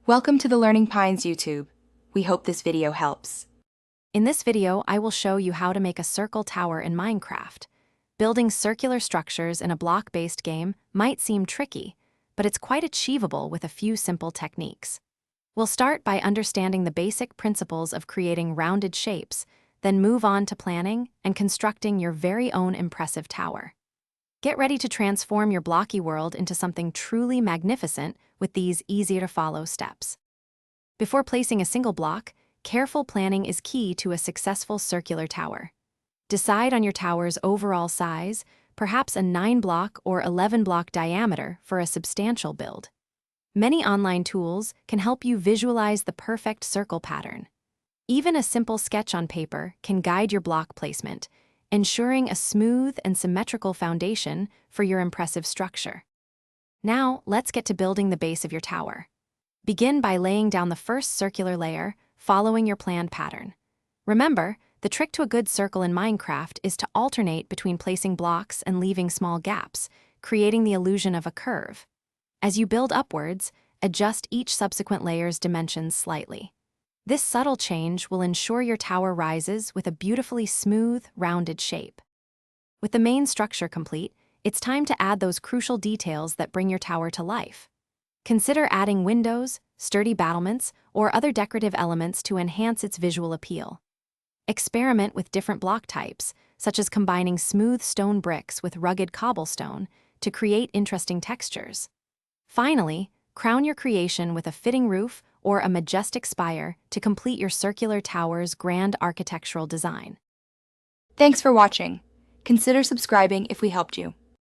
Welcome to the Learning Pines YouTube. We hope this video helps. In this video, I will show you how to make a circle tower in Minecraft. Building circular structures in a block-based game might seem tricky, but it's quite achievable with a few simple techniques. We'll start by understanding the basic principles of creating rounded shapes, then move on to planning and constructing your very own impressive tower. Get ready to transform your blocky world into something truly magnificent with these easy-to-follow steps. Before placing a single block, careful planning is key to a successful circular tower. Decide on your tower's overall size, perhaps a 9-block or 11-block diameter for a substantial build. Many online tools can help you visualize the perfect circle pattern. Even a simple sketch on paper can guide your block placement, ensuring a smooth and symmetrical foundation for your impressive structure. Now, let's get to building the base of your tower. Begin by laying down the first circular layer, following your planned pattern. Remember, the trick to a good circle in Minecraft is to alternate between placing blocks and leaving small gaps, creating the illusion of a curve. As you build upwards, adjust each subsequent layer's dimensions slightly. This subtle change will ensure your tower rises with a beautifully smooth, rounded shape. With the main structure complete, it's time to add those crucial details that bring your tower to life. Consider adding windows, sturdy battlements, or other decorative elements to enhance its visual appeal. Experiment with different block types, such as combining smooth stone bricks with rugged cobblestone to create interesting textures. Finally, crown your creation with a fitting roof or a majestic spire to complete your circular tower's grand architectural design. Thanks for watching. Consider subscribing if we helped you.